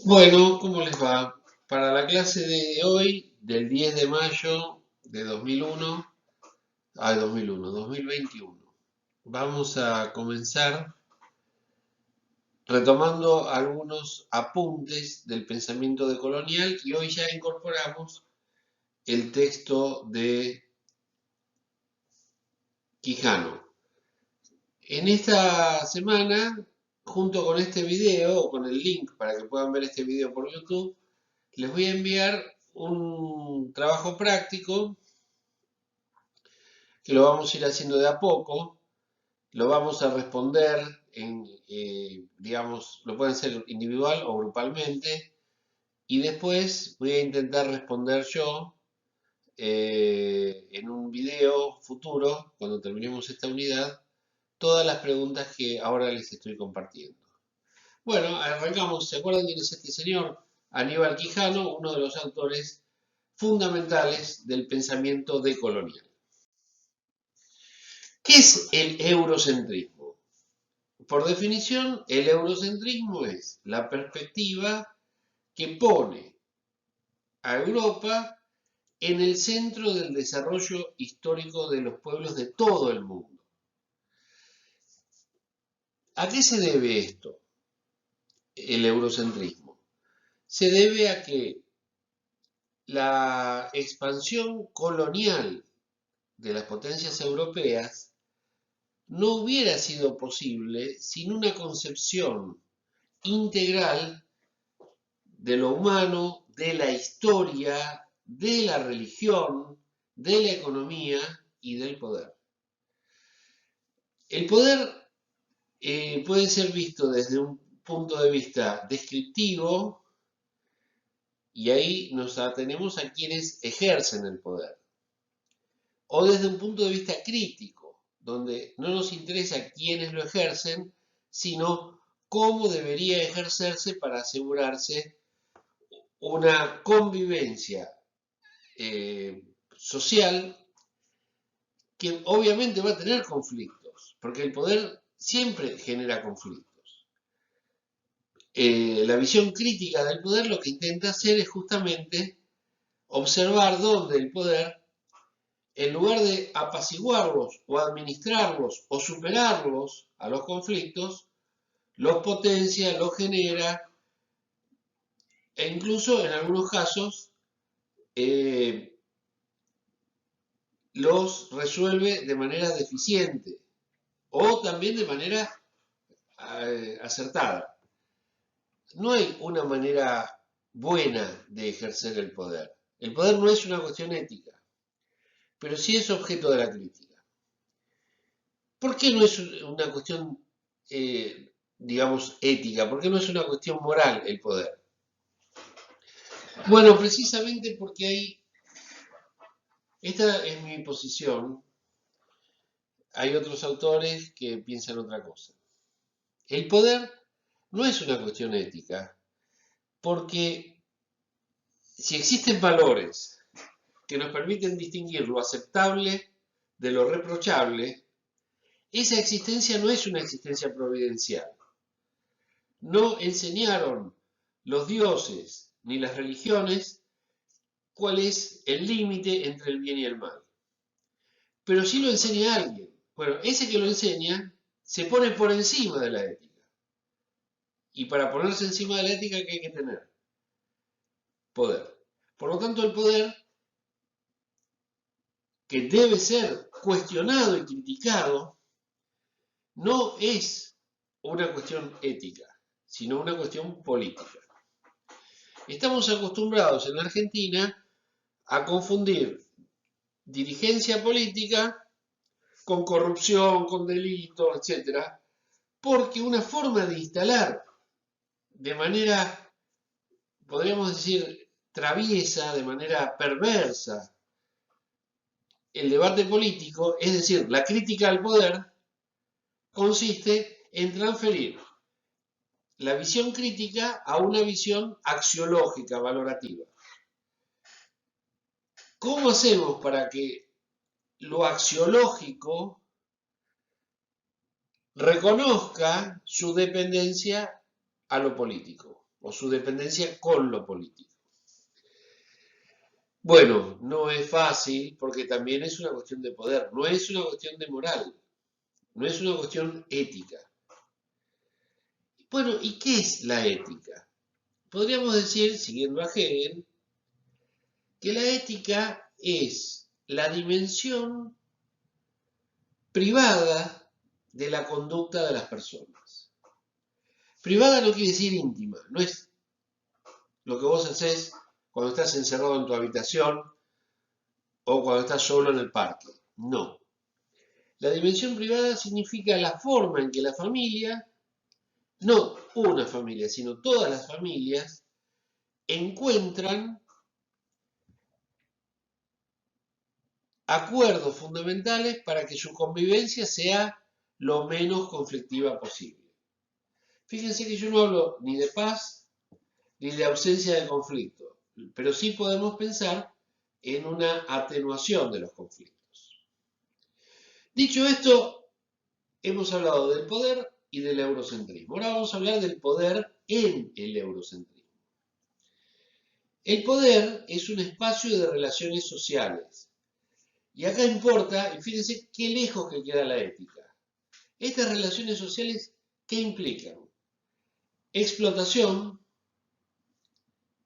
Bueno, ¿cómo les va? Para la clase de hoy, del 10 de mayo de 2021, vamos a comenzar retomando algunos apuntes del pensamiento decolonial y hoy ya incorporamos el texto de Quijano. En esta semana, junto con este video, o con el link para que puedan ver este video por YouTube, les voy a enviar un trabajo práctico que lo vamos a ir haciendo de a poco, lo vamos a responder digamos, lo pueden ser individual o grupalmente, y después voy a intentar responder yo en un video futuro, cuando terminemos esta unidad, todas las preguntas que ahora les estoy compartiendo. Bueno, arrancamos. ¿Se acuerdan quién es este señor? Aníbal Quijano, uno de los autores fundamentales del pensamiento decolonial. ¿Qué es el eurocentrismo? Por definición, el eurocentrismo es la perspectiva que pone a Europa en el centro del desarrollo histórico de los pueblos de todo el mundo. ¿A qué se debe esto, el eurocentrismo? Se debe a que la expansión colonial de las potencias europeas no hubiera sido posible sin una concepción integral de lo humano, de la historia, de la religión, de la economía y del poder. El poder puede ser visto desde un punto de vista descriptivo y ahí nos atenemos a quienes ejercen el poder. O desde un punto de vista crítico, donde no nos interesa quiénes lo ejercen, sino cómo debería ejercerse para asegurarse una convivencia social que obviamente va a tener conflictos, porque el poder siempre genera conflictos. La visión crítica del poder lo que intenta hacer es justamente observar dónde el poder, en lugar de apaciguarlos o administrarlos o superarlos a los conflictos, los potencia, los genera e incluso en algunos casos eh, los resuelve de manera deficiente o también de manera acertada. No hay una manera buena de ejercer el poder. El poder no es una cuestión ética, pero sí es objeto de la crítica. ¿Por qué no es una cuestión, digamos, ética? ¿Por qué no es una cuestión moral el poder? Bueno, precisamente porque esta es mi posición, hay otros autores que piensan otra cosa. El poder no es una cuestión ética, porque si existen valores que nos permiten distinguir lo aceptable de lo reprochable, esa existencia no es una existencia providencial. No enseñaron los dioses ni las religiones cuál es el límite entre el bien y el mal. Pero sí lo enseña alguien. Bueno, ese que lo enseña se pone por encima de la ética. Y para ponerse encima de la ética, ¿qué hay que tener? Poder. Por lo tanto, el poder, que debe ser cuestionado y criticado, no es una cuestión ética, sino una cuestión política. Estamos acostumbrados en la Argentina a confundir dirigencia política con corrupción, con delito, etcétera, porque una forma de instalar de manera, podríamos decir, traviesa, de manera perversa, el debate político, es decir, la crítica al poder, consiste en transferir la visión crítica a una visión axiológica, valorativa. ¿Cómo hacemos para que lo axiológico reconozca su dependencia a lo político? o su dependencia con lo político. Bueno, no es fácil porque también es una cuestión de poder, no es una cuestión de moral, no es una cuestión ética. Bueno, ¿y qué es la ética? Podríamos decir, siguiendo a Hegel, que la ética es la dimensión privada de la conducta de las personas. Privada no quiere decir íntima, no es lo que vos haces cuando estás encerrado en tu habitación o cuando estás solo en el parque. No. La dimensión privada significa la forma en que la familia, no una familia, sino todas las familias, encuentran acuerdos fundamentales para que su convivencia sea lo menos conflictiva posible. Fíjense que yo no hablo ni de paz ni de ausencia de conflicto, pero sí podemos pensar en una atenuación de los conflictos. Dicho esto, hemos hablado del poder y del eurocentrismo. Ahora vamos a hablar del poder en el eurocentrismo. El poder es un espacio de relaciones sociales. Y acá importa, y fíjense qué lejos que queda la ética. Estas relaciones sociales, ¿qué implican? Explotación,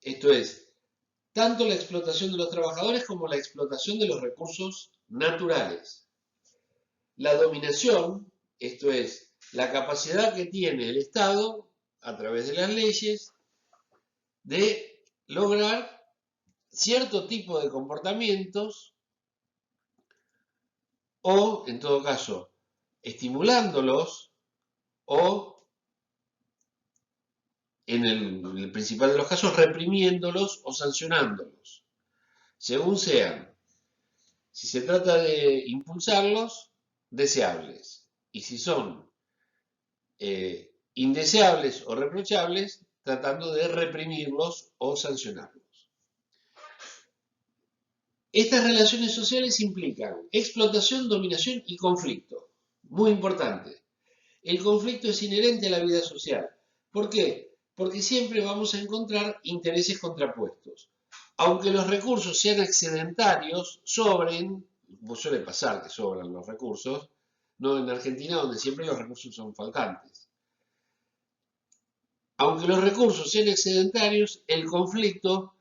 esto es, tanto la explotación de los trabajadores como la explotación de los recursos naturales. La dominación, esto es, la capacidad que tiene el Estado, a través de las leyes, de lograr cierto tipo de comportamientos o, en todo caso, estimulándolos o, en el principal de los casos, reprimiéndolos o sancionándolos, según sean. Si se trata de impulsarlos, deseables. Y si son indeseables o reprochables, tratando de reprimirlos o sancionarlos. Estas relaciones sociales implican explotación, dominación y conflicto. Muy importante. El conflicto es inherente a la vida social. ¿Por qué? Porque siempre vamos a encontrar intereses contrapuestos. Aunque los recursos sean excedentarios, sobren, pues suele pasar que sobran los recursos, no en Argentina donde siempre los recursos son faltantes. Aunque los recursos sean excedentarios, el conflicto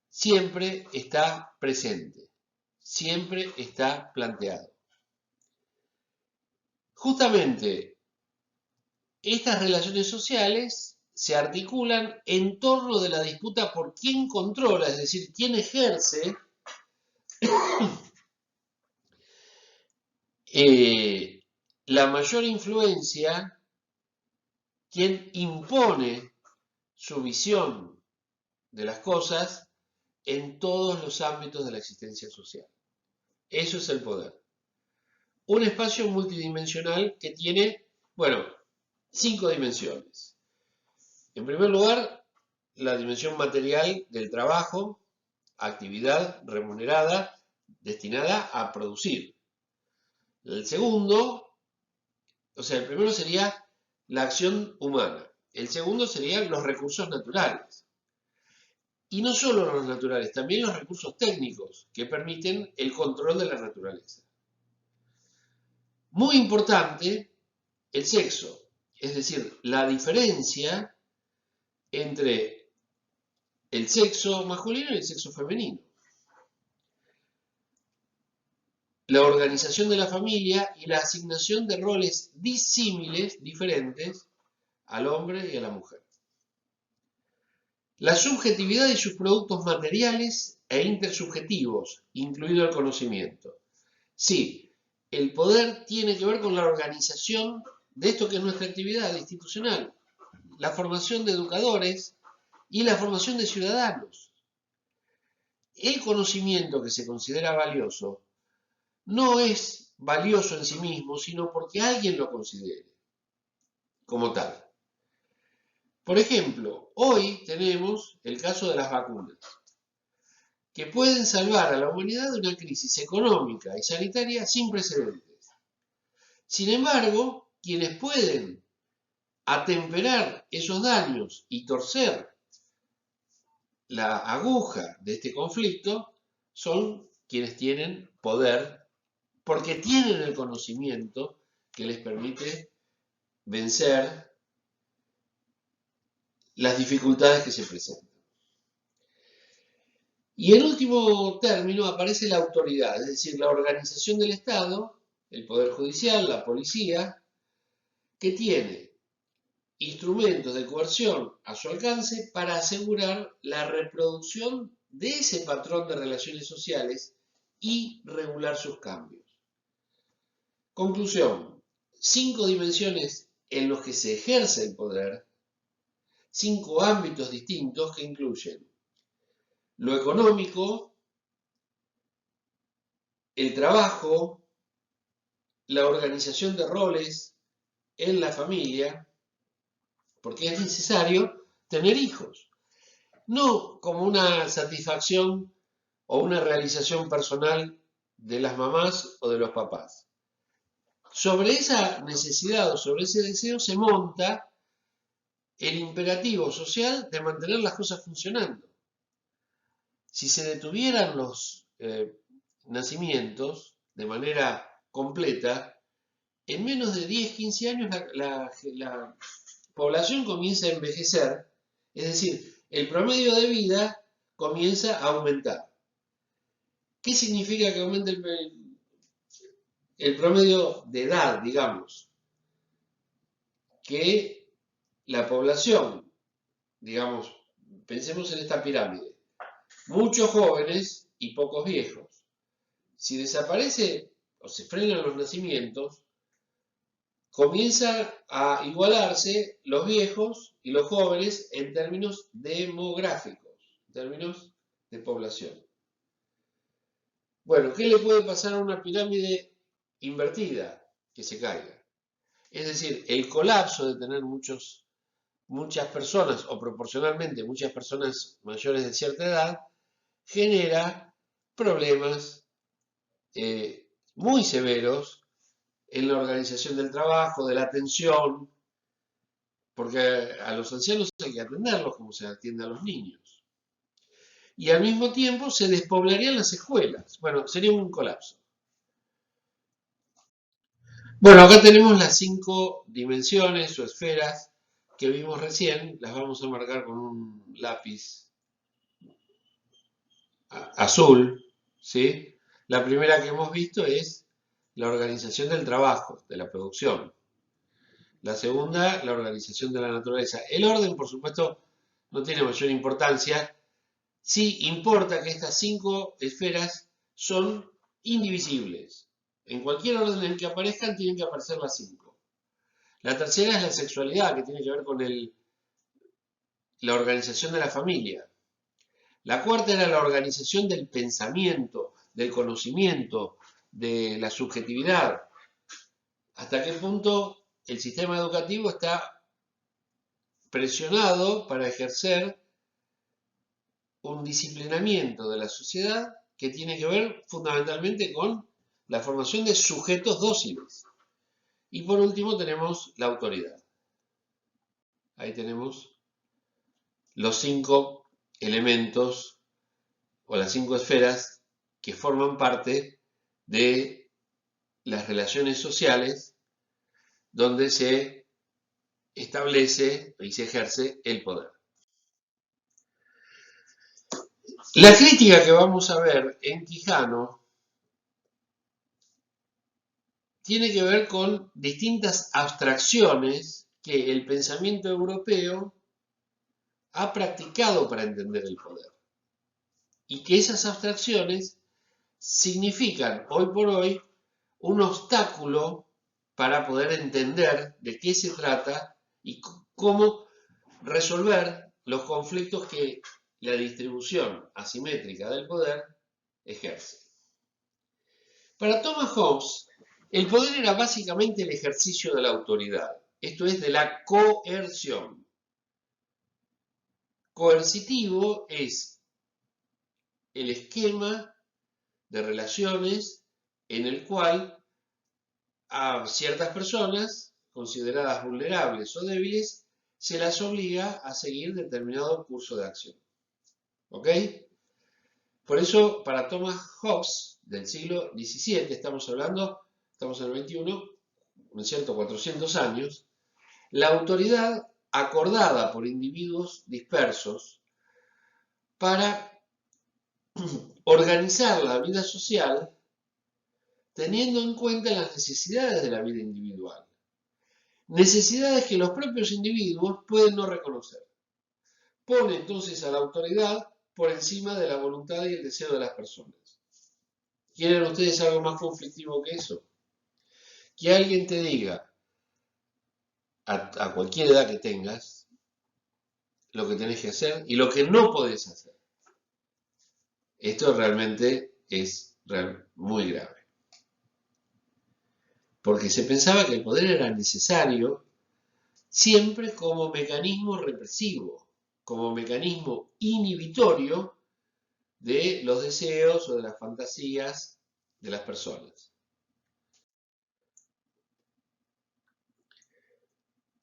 siempre está presente, siempre está planteado. Justamente, estas relaciones sociales se articulan en torno de la disputa por quién controla, es decir, quién ejerce la mayor influencia, quién impone su visión de las cosas en todos los ámbitos de la existencia social. Eso es el poder. Un espacio multidimensional que tiene, bueno, 5 dimensiones. En primer lugar, la dimensión material del trabajo, actividad remunerada destinada a producir. El segundo, o sea, el primero sería la acción humana. El segundo serían los recursos naturales. Y no solo los naturales, también los recursos técnicos que permiten el control de la naturaleza. Muy importante, el sexo, es decir, la diferencia entre el sexo masculino y el sexo femenino. La organización de la familia y la asignación de roles disímiles, diferentes, al hombre y a la mujer. La subjetividad y sus productos materiales e intersubjetivos, incluido el conocimiento. Sí, el poder tiene que ver con la organización de esto que es nuestra actividad institucional, la formación de educadores y la formación de ciudadanos. El conocimiento que se considera valioso no es valioso en sí mismo, sino porque alguien lo considere como tal. Por ejemplo, hoy tenemos el caso de las vacunas, que pueden salvar a la humanidad de una crisis económica y sanitaria sin precedentes. Sin embargo, quienes pueden atemperar esos daños y torcer la aguja de este conflicto son quienes tienen poder, porque tienen el conocimiento que les permite vencer las dificultades que se presentan. Y en último término aparece la autoridad, es decir, la organización del Estado, el Poder Judicial, la policía, que tiene instrumentos de coerción a su alcance para asegurar la reproducción de ese patrón de relaciones sociales y regular sus cambios. Conclusión, 5 dimensiones en los que se ejerce el poder, 5 ámbitos distintos que incluyen lo económico, el trabajo, la organización de roles en la familia, porque es necesario tener hijos, no como una satisfacción o una realización personal de las mamás o de los papás. Sobre esa necesidad o sobre ese deseo se monta el imperativo social de mantener las cosas funcionando. Si se detuvieran los nacimientos de manera completa, en menos de 10-15 años la población comienza a envejecer, es decir, el promedio de vida comienza a aumentar. ¿Qué significa que aumente el promedio de edad, digamos? Que la población, digamos, pensemos en esta pirámide, muchos jóvenes y pocos viejos. Si desaparece o se frenan los nacimientos, comienzan a igualarse los viejos y los jóvenes en términos demográficos, en términos de población. Bueno, ¿qué le puede pasar a una pirámide invertida? Que se caiga. Es decir, el colapso de tener muchas personas o proporcionalmente muchas personas mayores de cierta edad genera problemas muy severos en la organización del trabajo, de la atención, porque a los ancianos hay que atenderlos como se atiende a los niños. Y al mismo tiempo se despoblarían las escuelas. Bueno, sería un colapso. Bueno, acá tenemos las 5 dimensiones o esferas que vimos recién. Las vamos a marcar con un lápiz azul, ¿sí? La primera que hemos visto es la organización del trabajo, de la producción. La segunda, la organización de la naturaleza. El orden, por supuesto, no tiene mayor importancia. Sí importa que estas 5 esferas son indivisibles. En cualquier orden en el que aparezcan, tienen que aparecer las 5. La tercera es la sexualidad, que tiene que ver con la organización de la familia. La cuarta era la organización del pensamiento, del conocimiento, de la subjetividad. Hasta qué punto el sistema educativo está presionado para ejercer un disciplinamiento de la sociedad que tiene que ver fundamentalmente con la formación de sujetos dóciles. Y por último tenemos la autoridad. Ahí tenemos los 5 elementos o las 5 esferas que forman parte de las relaciones sociales donde se establece y se ejerce el poder. La crítica que vamos a ver en Quijano tiene que ver con distintas abstracciones que el pensamiento europeo ha practicado para entender el poder. Y que esas abstracciones significan hoy por hoy un obstáculo para poder entender de qué se trata y cómo resolver los conflictos que la distribución asimétrica del poder ejerce. Para Thomas Hobbes, el poder era básicamente el ejercicio de la autoridad, esto es, de la coerción. Coercitivo es el esquema de relaciones en el cual a ciertas personas consideradas vulnerables o débiles se las obliga a seguir determinado curso de acción. ¿Ok? Por eso, para Thomas Hobbes, del siglo XVII, estamos en el XXI, ¿no es cierto?, 400 años, la autoridad acordada por individuos dispersos para organizar la vida social teniendo en cuenta las necesidades de la vida individual. Necesidades que los propios individuos pueden no reconocer. Pone entonces a la autoridad por encima de la voluntad y el deseo de las personas. ¿Quieren ustedes algo más conflictivo que eso? Que alguien te diga, a cualquier edad que tengas, lo que tenés que hacer y lo que no podés hacer. Esto realmente es muy grave. Porque se pensaba que el poder era necesario siempre como mecanismo represivo, como mecanismo inhibitorio de los deseos o de las fantasías de las personas.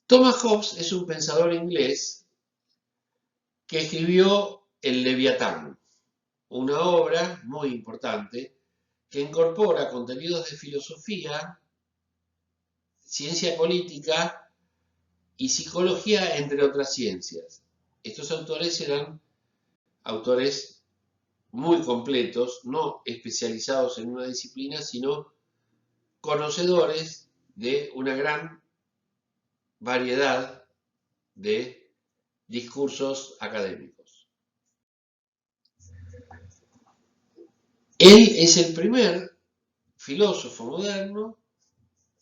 Thomas Hobbes es un pensador inglés que escribió El Leviatán, una obra muy importante que incorpora contenidos de filosofía, ciencia política y psicología, entre otras ciencias. Estos autores eran autores muy completos, no especializados en una disciplina, sino conocedores de una gran variedad de discursos académicos. Él es el primer filósofo moderno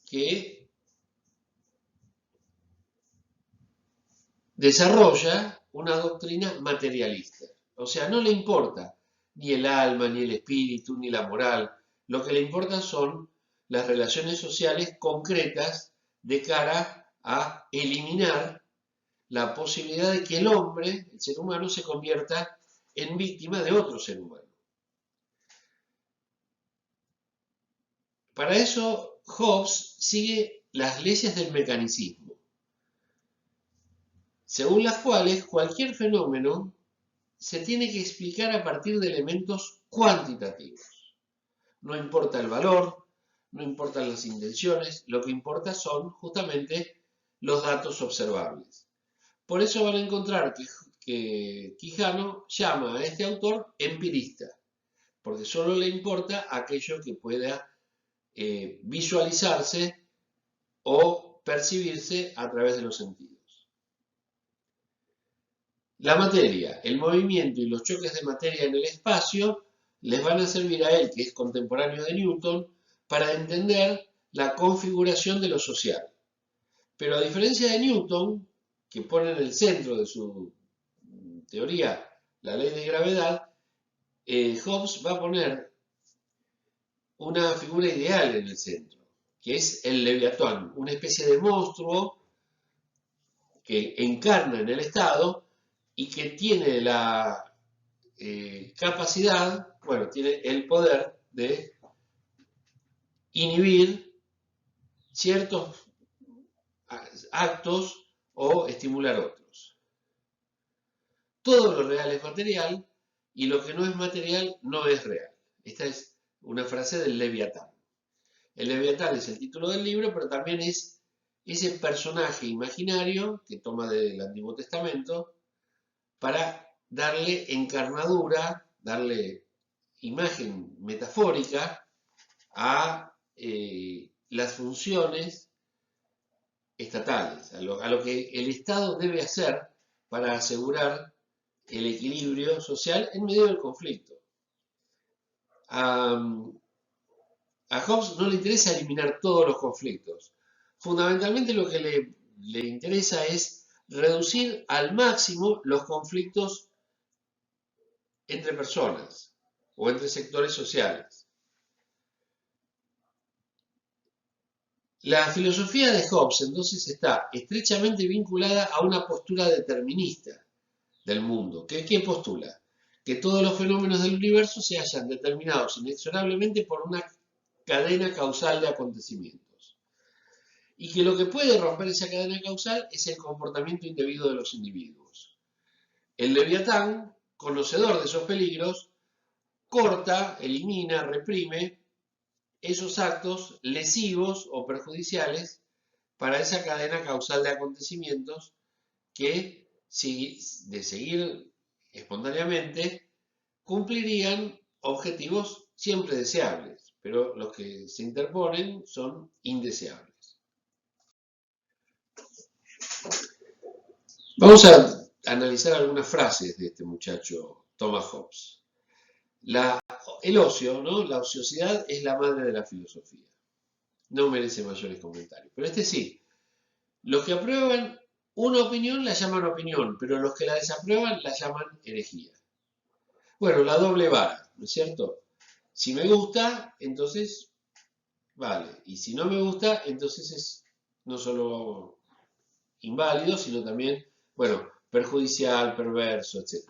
que desarrolla una doctrina materialista. O sea, no le importa ni el alma, ni el espíritu, ni la moral. Lo que le importa son las relaciones sociales concretas de cara a eliminar la posibilidad de que el hombre, el ser humano, se convierta en víctima de otro ser humano. Para eso, Hobbes sigue las leyes del mecanicismo, según las cuales cualquier fenómeno se tiene que explicar a partir de elementos cuantitativos. No importa el valor, no importan las intenciones, lo que importa son justamente los datos observables. Por eso van a encontrar que Quijano llama a este autor empirista, porque solo le importa aquello que pueda visualizarse o percibirse a través de los sentidos. La materia, el movimiento y los choques de materia en el espacio les van a servir a él, que es contemporáneo de Newton, para entender la configuración de lo social. Pero a diferencia de Newton, que pone en el centro de su teoría la ley de gravedad, Hobbes va a poner una figura ideal en el centro, que es el Leviatán, una especie de monstruo que encarna en el Estado y que tiene la capacidad, bueno, tiene el poder de inhibir ciertos actos o estimular otros. Todo lo real es material y lo que no es material no es real. Esta es una frase del Leviatán. El Leviatán es el título del libro, pero también es ese personaje imaginario que toma del Antiguo Testamento para darle encarnadura, darle imagen metafórica a las funciones estatales, a lo que el Estado debe hacer para asegurar el equilibrio social en medio del conflicto. A Hobbes no le interesa eliminar todos los conflictos. Fundamentalmente lo que le interesa es reducir al máximo los conflictos entre personas o entre sectores sociales. La filosofía de Hobbes entonces está estrechamente vinculada a una postura determinista del mundo. ¿Qué postula? Que todos los fenómenos del universo se hallan determinados inexorablemente por una cadena causal de acontecimientos. Y que lo que puede romper esa cadena causal es el comportamiento indebido de los individuos. El Leviatán conocedor de esos peligros, corta, elimina, reprime esos actos lesivos o perjudiciales para esa cadena causal de acontecimientos que, de seguir espontáneamente, cumplirían objetivos siempre deseables, pero los que se interponen son indeseables. Vamos a analizar algunas frases de este muchacho Thomas Hobbes. El ocio, ¿no? La ociosidad es la madre de la filosofía. No merece mayores comentarios. Pero este sí. Los que aprueban una opinión la llaman opinión, pero los que la desaprueban la llaman herejía. Bueno, la doble vara, ¿no es cierto? Si me gusta, entonces vale. Y si no me gusta, entonces es no solo inválido, sino también, bueno, perjudicial, perverso, etc.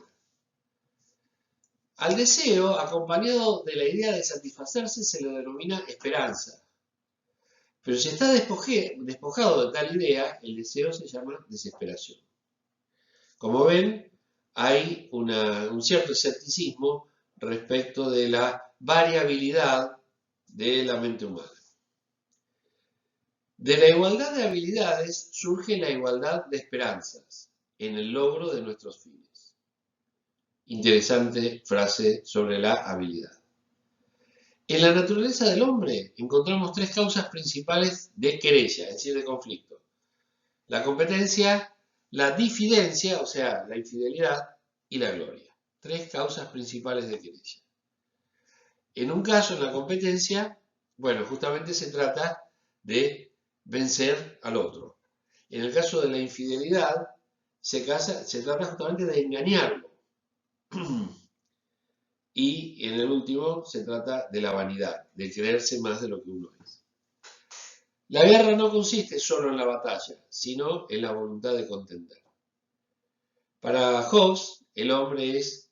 Al deseo, acompañado de la idea de satisfacerse, se lo denomina esperanza. Pero si está despojado de tal idea, el deseo se llama desesperación. Como ven, hay un cierto escepticismo respecto de la variabilidad de la mente humana. De la igualdad de habilidades surge la igualdad de esperanzas en el logro de nuestros fines. Interesante frase sobre la habilidad. En la naturaleza del hombre encontramos tres causas principales de querella, es decir, de conflicto. La competencia, la difidencia, o sea, la infidelidad, y la gloria. Tres causas principales de querella. En un caso, en la competencia, bueno, justamente se trata de vencer al otro. En el caso de la infidelidad, se trata justamente de engañarlo. Y en el último se trata de la vanidad, de creerse más de lo que uno es. La guerra no consiste solo en la batalla, sino en la voluntad de contender. Para Hobbes, el hombre es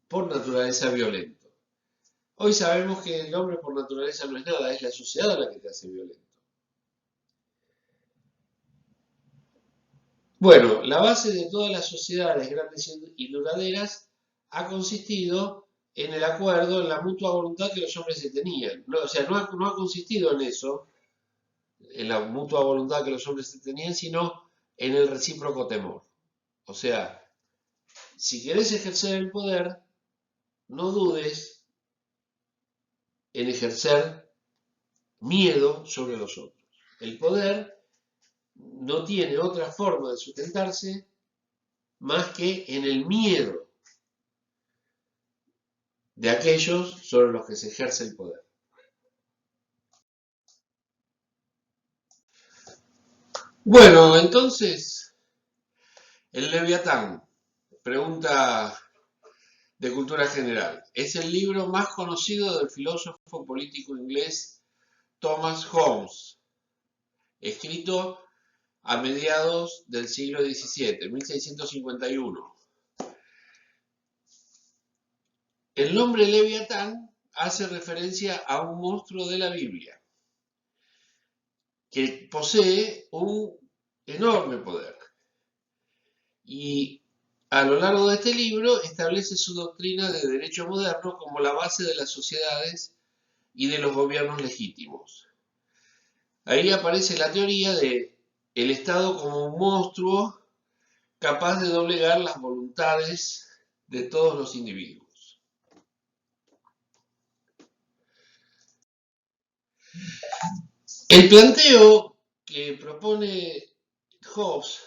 por naturaleza violento. Hoy sabemos que el hombre por naturaleza no es nada, es la sociedad la que te hace violento. Bueno, la base de todas las sociedades grandes y duraderas ha consistido en el acuerdo, en la mutua voluntad que los hombres se tenían. No, o sea, no ha consistido en eso, en la mutua voluntad que los hombres se tenían, sino en el recíproco temor. O sea, si querés ejercer el poder, no dudes en ejercer miedo sobre los otros. El poder no tiene otra forma de sustentarse más que en el miedo de aquellos sobre los que se ejerce el poder. Bueno, entonces, el Leviatán, pregunta de cultura general, es el libro más conocido del filósofo político inglés Thomas Hobbes, escrito a mediados del siglo XVII, 1651. El nombre Leviatán hace referencia a un monstruo de la Biblia que posee un enorme poder. Y a lo largo de este libro establece su doctrina de derecho moderno como la base de las sociedades y de los gobiernos legítimos. Ahí aparece la teoría de el Estado como un monstruo capaz de doblegar las voluntades de todos los individuos. El planteo que propone Hobbes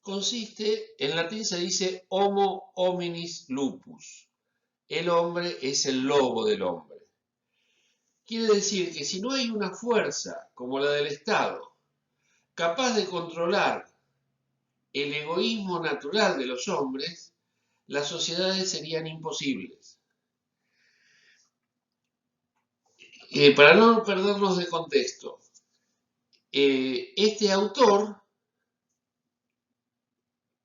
consiste, en latín se dice homo hominis lupus, el hombre es el lobo del hombre. Quiere decir que si no hay una fuerza como la del Estado capaz de controlar el egoísmo natural de los hombres, las sociedades serían imposibles. Para no perdernos de contexto, este autor,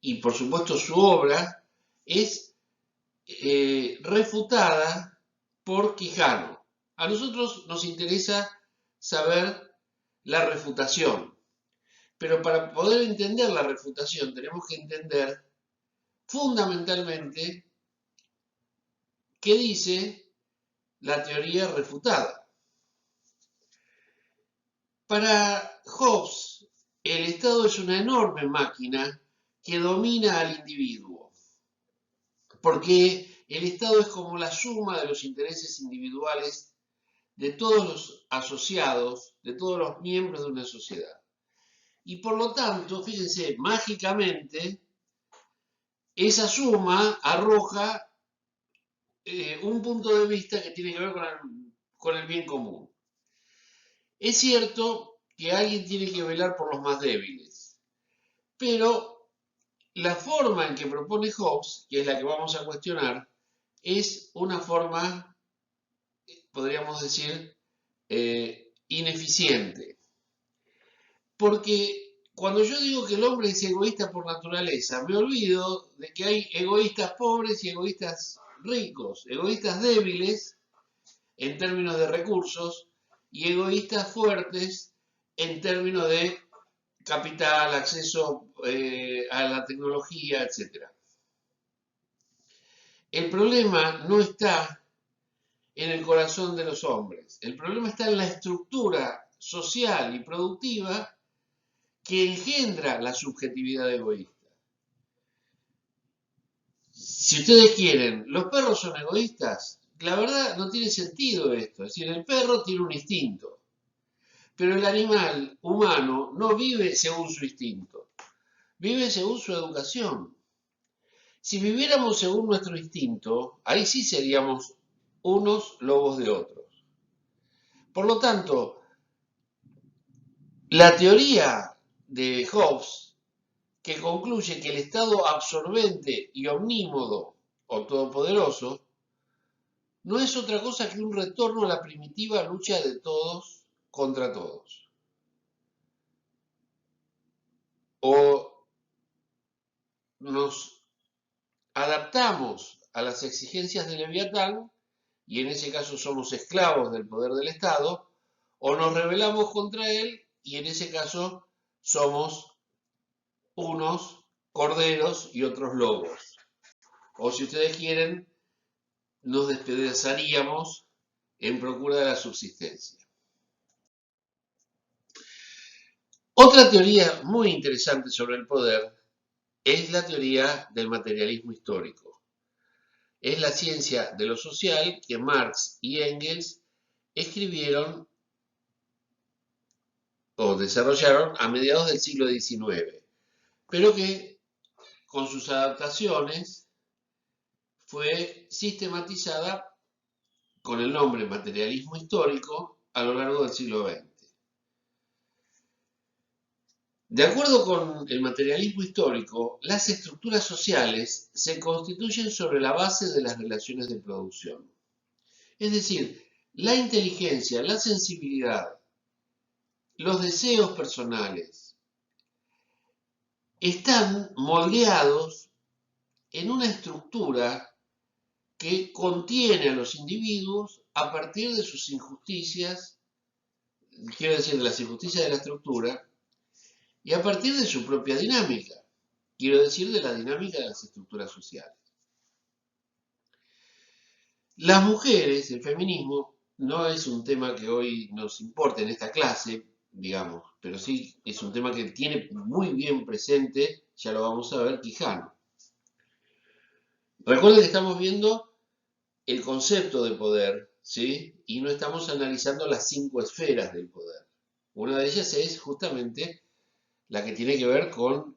y por supuesto su obra, es refutada por Quijano. A nosotros nos interesa saber la refutación, pero para poder entender la refutación tenemos que entender fundamentalmente que dice la teoría refutada. Para Hobbes, el Estado es una enorme máquina que domina al individuo, porque el Estado es como la suma de los intereses individuales de todos los asociados, de todos los miembros de una sociedad. Y por lo tanto, fíjense, mágicamente, esa suma arroja un punto de vista que tiene que ver con el bien común. Es cierto que alguien tiene que velar por los más débiles, pero la forma en que propone Hobbes, que es la que vamos a cuestionar, es una forma, podríamos decir, ineficiente. Porque cuando yo digo que el hombre es egoísta por naturaleza, me olvido de que hay egoístas pobres y egoístas ricos, egoístas débiles en términos de recursos y egoístas fuertes en términos de capital, acceso a la tecnología, etc. El problema no está en el corazón de los hombres, el problema está en la estructura social y productiva que engendra la subjetividad egoísta. Si ustedes quieren, los perros son egoístas. La verdad no tiene sentido esto. Es decir, el perro tiene un instinto, pero el animal humano no vive según su instinto, vive según su educación. Si viviéramos según nuestro instinto, ahí sí seríamos unos lobos de otros. Por lo tanto, la teoría de Hobbes, que concluye que el estado absorbente y omnímodo o todopoderoso no es otra cosa que un retorno a la primitiva lucha de todos contra todos. O nos adaptamos a las exigencias de Leviatán, y en ese caso somos esclavos del poder del Estado, o nos rebelamos contra él, y en ese caso somos unos corderos y otros lobos. O si ustedes quieren, nos despedazaríamos en procura de la subsistencia. Otra teoría muy interesante sobre el poder es la teoría del materialismo histórico. Es la ciencia de lo social que Marx y Engels escribieron o desarrollaron a mediados del siglo XIX, pero que con sus adaptaciones fue sistematizada con el nombre materialismo histórico a lo largo del siglo XX. De acuerdo con el materialismo histórico, las estructuras sociales se constituyen sobre la base de las relaciones de producción. Es decir, la inteligencia, la sensibilidad, los deseos personales están moldeados en una estructura que contiene a los individuos a partir de sus injusticias, quiero decir, de las injusticias de la estructura, y a partir de su propia dinámica, quiero decir, de la dinámica de las estructuras sociales. Las mujeres, el feminismo, no es un tema que hoy nos importe en esta clase, digamos, pero sí es un tema que tiene muy bien presente, ya lo vamos a ver, Quijano. Recuerden que estamos viendo el concepto de poder, ¿sí? Y no estamos analizando las 5 esferas del poder. Una de ellas es justamente la que tiene que ver con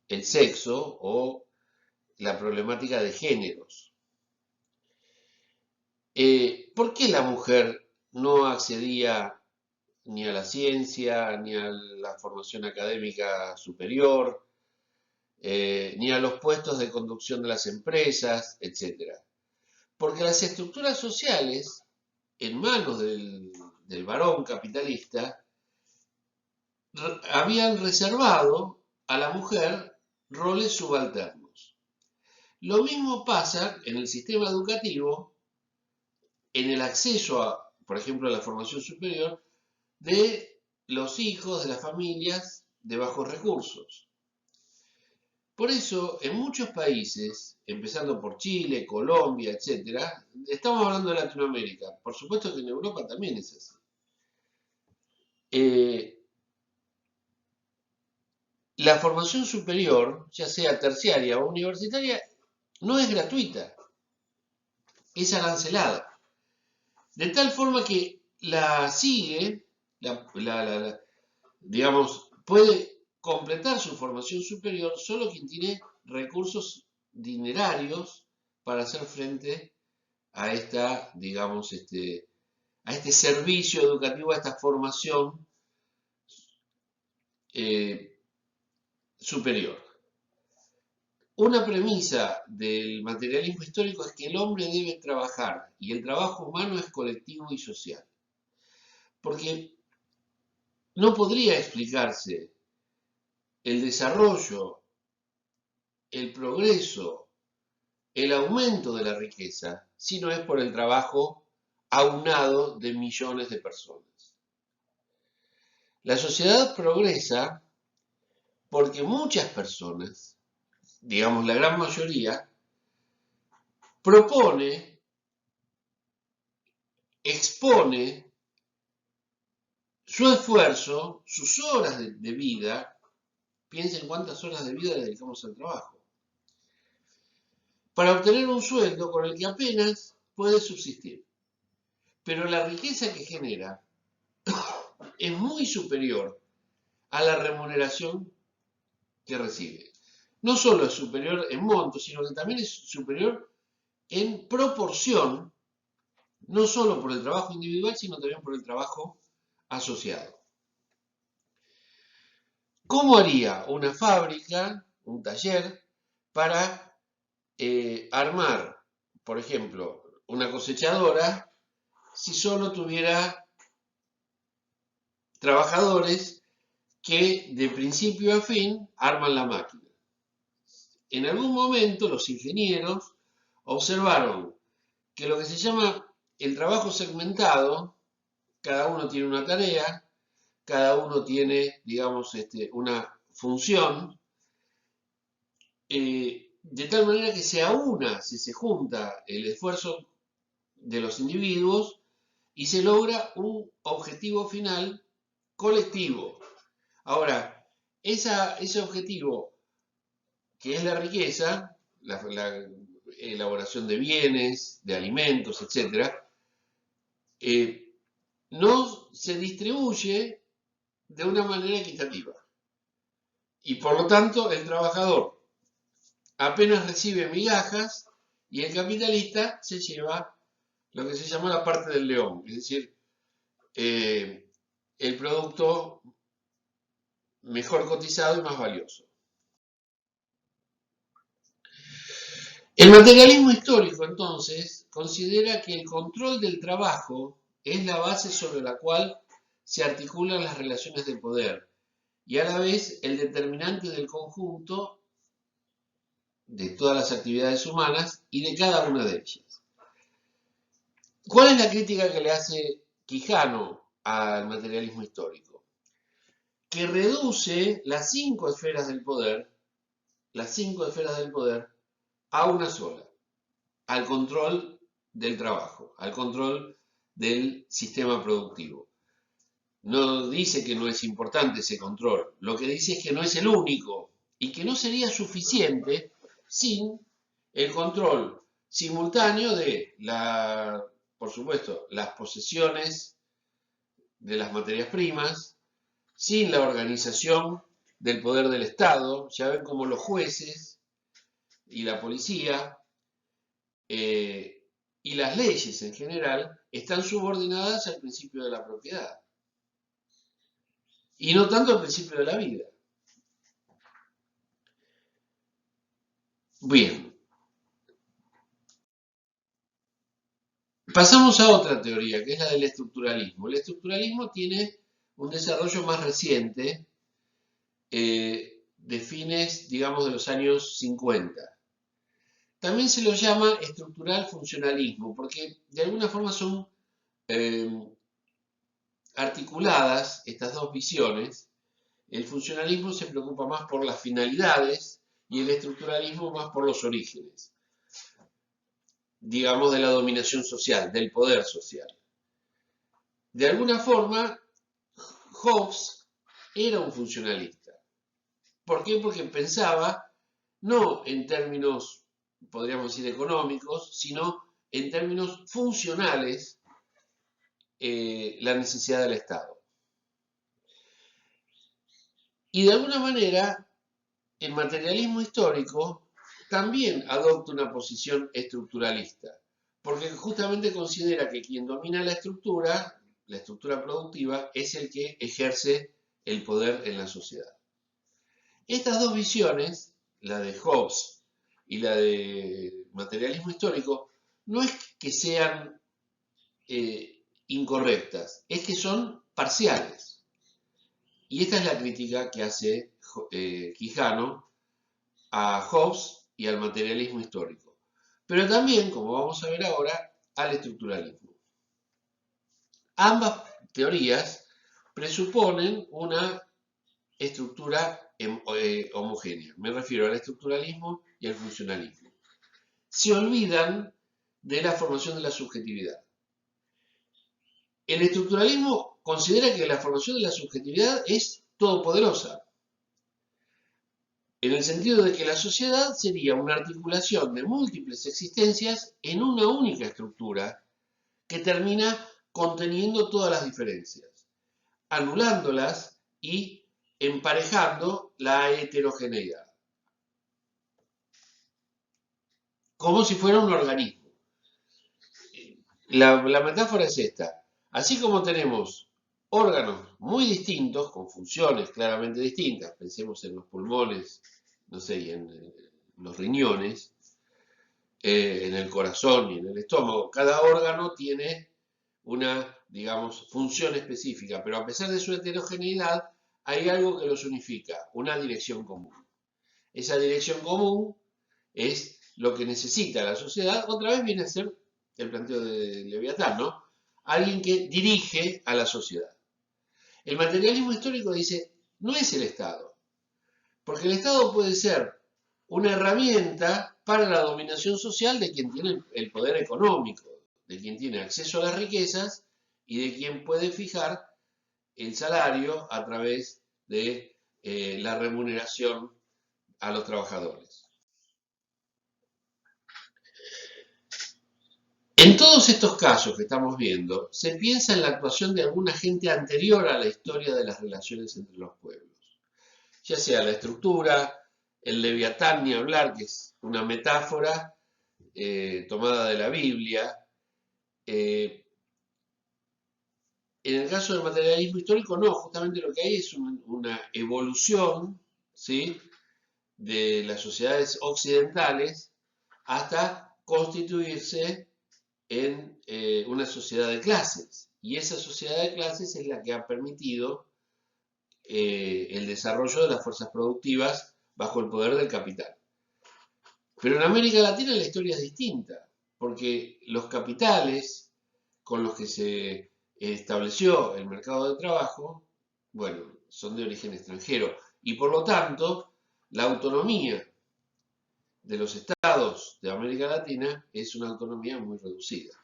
el sexo o la problemática de géneros. ¿Por qué la mujer no accedía ni a la ciencia, ni a la formación académica superior, ni a los puestos de conducción de las empresas, etcétera? Porque las estructuras sociales, en manos del varón capitalista, habían reservado a la mujer roles subalternos. Lo mismo pasa en el sistema educativo, en el acceso a, por ejemplo, a la formación superior de los hijos de las familias de bajos recursos. Por eso, en muchos países, empezando por Chile, Colombia, etcétera, estamos hablando de Latinoamérica, por supuesto que en Europa también es así. Eh, la formación superior, ya sea terciaria o universitaria, no es gratuita, es arancelada. De tal forma que la sigue, digamos, puede completar su formación superior solo quien tiene recursos dinerarios para hacer frente a esta, digamos, a este servicio educativo, a esta formación eh, superior. Una premisa del materialismo histórico es que el hombre debe trabajar y el trabajo humano es colectivo y social. Porque no podría explicarse el desarrollo, el progreso, el aumento de la riqueza si no es por el trabajo aunado de millones de personas. La sociedad progresa porque muchas personas, digamos la gran mayoría, propone, expone su esfuerzo, sus horas de vida. Piensen cuántas horas de vida le dedicamos al trabajo, para obtener un sueldo con el que apenas puede subsistir. Pero la riqueza que genera es muy superior a la remuneración que recibe. No solo es superior en monto, sino que también es superior en proporción, no solo por el trabajo individual, sino también por el trabajo asociado. ¿Cómo haría una fábrica, un taller, para armar, por ejemplo, una cosechadora si solo tuviera trabajadores que de principio a fin arman la máquina? En algún momento los ingenieros observaron que lo que se llama el trabajo segmentado, cada uno tiene una tarea, cada uno tiene, digamos, una función, de tal manera que se aúna, se junta el esfuerzo de los individuos y se logra un objetivo final colectivo. Ahora, ese objetivo, que es la riqueza, la elaboración de bienes, de alimentos, etc., no se distribuye de una manera equitativa. Y por lo tanto, el trabajador apenas recibe migajas y el capitalista se lleva lo que se llama la parte del león, es decir, el producto mejor cotizado y más valioso. El materialismo histórico, entonces, considera que el control del trabajo es la base sobre la cual se articulan las relaciones de poder y a la vez el determinante del conjunto de todas las actividades humanas y de cada una de ellas. ¿Cuál es la crítica que le hace Quijano al materialismo histórico? Que reduce las cinco esferas del poder a una sola, al control del trabajo, al control del sistema productivo. No dice que no es importante ese control, lo que dice es que no es el único y que no sería suficiente sin el control simultáneo de, por supuesto, las posesiones de las materias primas, sin la organización del poder del Estado. Ya ven cómo los jueces y la policía y las leyes en general están subordinadas al principio de la propiedad y no tanto al principio de la vida. Bien, pasamos a otra teoría, que es la del estructuralismo. El estructuralismo tiene un desarrollo más reciente, de fines, digamos, de los años 50. También se lo llama estructural funcionalismo, porque de alguna forma son articuladas estas dos visiones. El funcionalismo se preocupa más por las finalidades y el estructuralismo más por los orígenes, digamos, de la dominación social, del poder social. De alguna forma, Hobbes era un funcionalista. ¿Por qué? Porque pensaba no en términos, podríamos decir, económicos, sino en términos funcionales, la necesidad del Estado. Y de alguna manera, el materialismo histórico también adopta una posición estructuralista, porque justamente considera que quien domina la estructura productiva, es el que ejerce el poder en la sociedad. Estas dos visiones, la de Hobbes y la de materialismo histórico, no es que sean incorrectas, es que son parciales. Y esta es la crítica que hace Quijano a Hobbes y al materialismo histórico. Pero también, como vamos a ver ahora, al estructuralismo. Ambas teorías presuponen una estructura homogénea. Me refiero al estructuralismo y al funcionalismo. Se olvidan de la formación de la subjetividad. El estructuralismo considera que la formación de la subjetividad es todopoderosa, en el sentido de que la sociedad sería una articulación de múltiples existencias en una única estructura que termina conteniendo todas las diferencias, anulándolas y emparejando la heterogeneidad, como si fuera un organismo. La metáfora es esta. Así como tenemos órganos muy distintos, con funciones claramente distintas, pensemos en los pulmones, no sé, y en los riñones, en el corazón y en el estómago, cada órgano tiene una, digamos, función específica, pero a pesar de su heterogeneidad, hay algo que los unifica, una dirección común. Esa dirección común es lo que necesita la sociedad, otra vez viene a ser el planteo de Leviatán, ¿no? Alguien que dirige a la sociedad. El materialismo histórico dice, no es el Estado, porque el Estado puede ser una herramienta para la dominación social de quien tiene el poder económico, de quien tiene acceso a las riquezas y de quien puede fijar el salario a través de la remuneración a los trabajadores. En todos estos casos que estamos viendo, se piensa en la actuación de algún agente anterior a la historia de las relaciones entre los pueblos, ya sea la estructura, el Leviatán, ni hablar, que es una metáfora tomada de la Biblia. En el caso del materialismo histórico, no, justamente lo que hay es una evolución, ¿sí?, de las sociedades occidentales hasta constituirse en una sociedad de clases. Y esa sociedad de clases es la que ha permitido el desarrollo de las fuerzas productivas bajo el poder del capital. Pero en América Latina la historia es distinta, porque los capitales con los que se estableció el mercado de trabajo, bueno, son de origen extranjero. Y por lo tanto, la autonomía de los estados de América Latina es una autonomía muy reducida.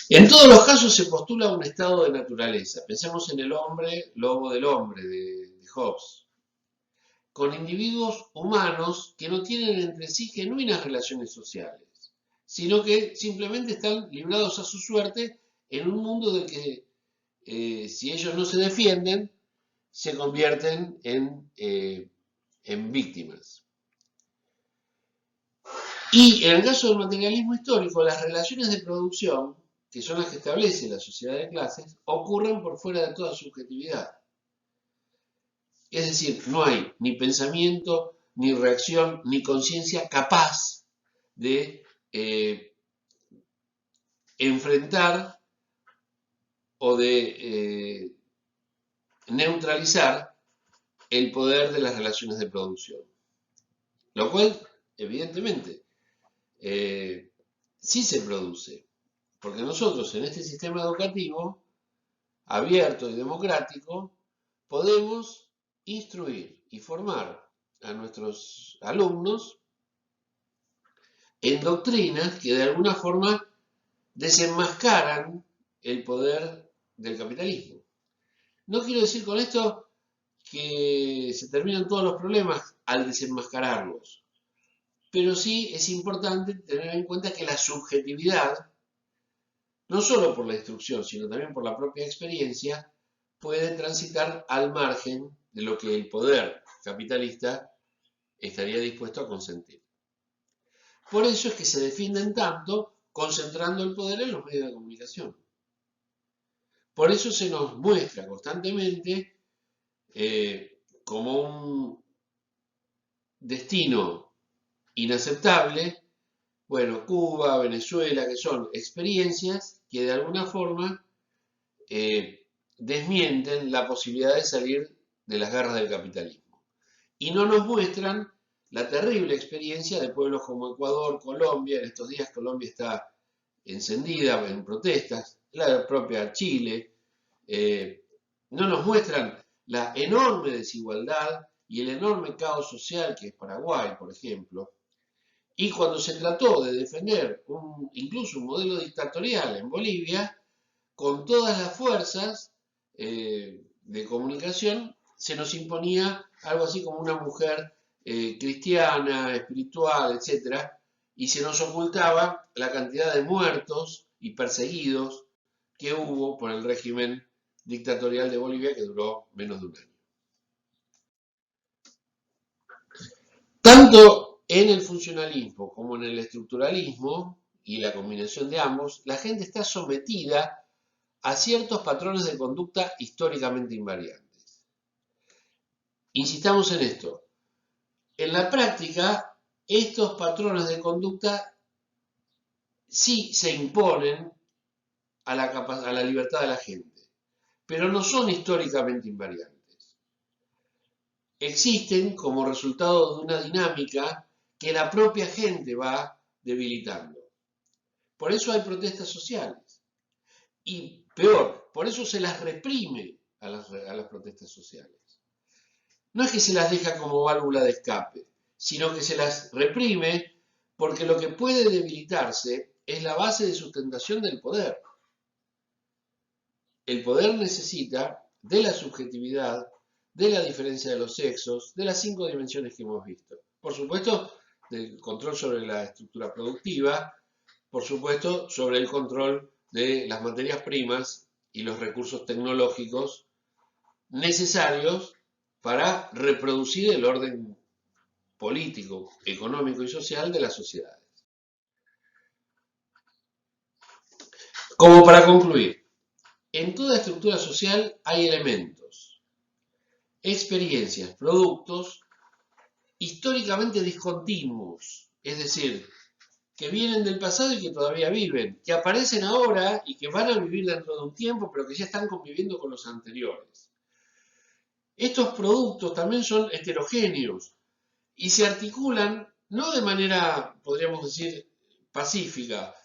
En todos los casos se postula un estado de naturaleza. Pensemos en el hombre, lobo del hombre, de Hobbes, con individuos humanos que no tienen entre sí genuinas relaciones sociales, sino que simplemente están librados a su suerte en un mundo de que si ellos no se defienden, se convierten en víctimas. Y en el caso del materialismo histórico, las relaciones de producción, que son las que establece la sociedad de clases, ocurren por fuera de toda subjetividad. Es decir, no hay ni pensamiento, ni reacción, ni conciencia capaz de enfrentar o de neutralizar el poder de las relaciones de producción. Lo cual, evidentemente, sí se produce, porque nosotros en este sistema educativo abierto y democrático podemos instruir y formar a nuestros alumnos en doctrinas que de alguna forma desenmascaran el poder del capitalismo. No quiero decir con esto que se terminan todos los problemas al desenmascararlos, pero sí es importante tener en cuenta que la subjetividad, no solo por la instrucción, sino también por la propia experiencia, puede transitar al margen de lo que el poder capitalista estaría dispuesto a consentir. Por eso es que se defienden tanto concentrando el poder en los medios de comunicación. Por eso se nos muestra constantemente como un destino inaceptable, bueno, Cuba, Venezuela, que son experiencias que de alguna forma desmienten la posibilidad de salir de las garras del capitalismo. Y no nos muestran la terrible experiencia de pueblos como Ecuador, Colombia. En estos días Colombia está encendida en protestas, la propia Chile. No nos muestran la enorme desigualdad y el enorme caos social que es Paraguay, por ejemplo. Y cuando se trató de defender incluso un modelo dictatorial en Bolivia, con todas las fuerzas de comunicación, se nos imponía algo así como una mujer cristiana, espiritual, etc. Y se nos ocultaba la cantidad de muertos y perseguidos que hubo por el régimen dictatorial de Bolivia, que duró menos de un año. Tanto en el funcionalismo como en el estructuralismo y la combinación de ambos, la gente está sometida a ciertos patrones de conducta históricamente invariantes. Insistamos en esto. En la práctica, estos patrones de conducta sí se imponen a la libertad de la gente, pero no son históricamente invariantes. Existen como resultado de una dinámica que la propia gente va debilitando. Por eso hay protestas sociales. Y peor, por eso se las reprime a las protestas sociales. No es que se las deja como válvula de escape, sino que se las reprime porque lo que puede debilitarse es la base de sustentación del poder. El poder necesita de la subjetividad, de la diferencia de los sexos, de las 5 dimensiones que hemos visto. Por supuesto, del control sobre la estructura productiva, por supuesto, sobre el control de las materias primas y los recursos tecnológicos necesarios para reproducir el orden político, económico y social de las sociedades. Como para concluir, en toda estructura social hay elementos, experiencias, productos históricamente discontinuos, es decir, que vienen del pasado y que todavía viven, que aparecen ahora y que van a vivir dentro de un tiempo, pero que ya están conviviendo con los anteriores. Estos productos también son heterogéneos y se articulan no de manera, podríamos decir, pacífica,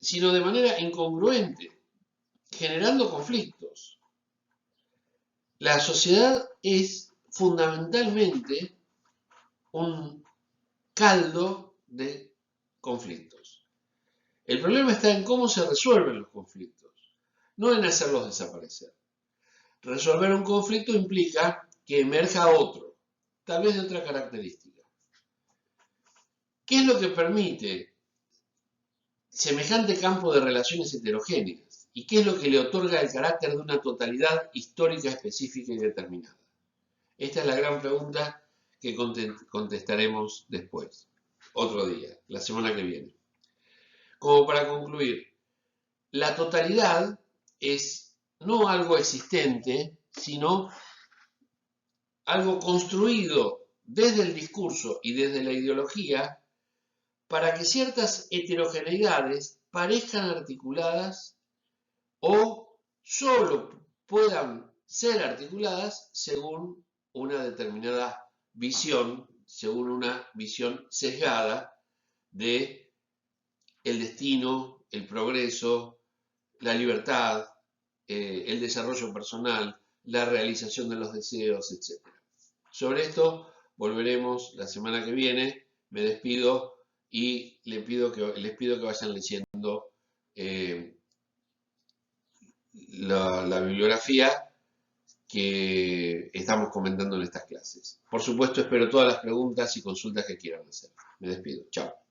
sino de manera incongruente, generando conflictos. La sociedad es fundamentalmente un caldo de conflictos. El problema está en cómo se resuelven los conflictos, no en hacerlos desaparecer. Resolver un conflicto implica que emerja otro, tal vez de otra característica. ¿Qué es lo que permite semejante campo de relaciones heterogéneas? ¿Y qué es lo que le otorga el carácter de una totalidad histórica específica y determinada? Esta es la gran pregunta que contestaremos después, otro día, la semana que viene. Como para concluir, la totalidad es no algo existente, sino algo construido desde el discurso y desde la ideología para que ciertas heterogeneidades parezcan articuladas o solo puedan ser articuladas según una determinada visión, según una visión sesgada de el destino, el progreso, la libertad, el desarrollo personal, la realización de los deseos, etc. Sobre esto volveremos la semana que viene. Me despido y les pido que vayan leyendo la bibliografía que estamos comentando en estas clases. Por supuesto, espero todas las preguntas y consultas que quieran hacer. Me despido. Chao.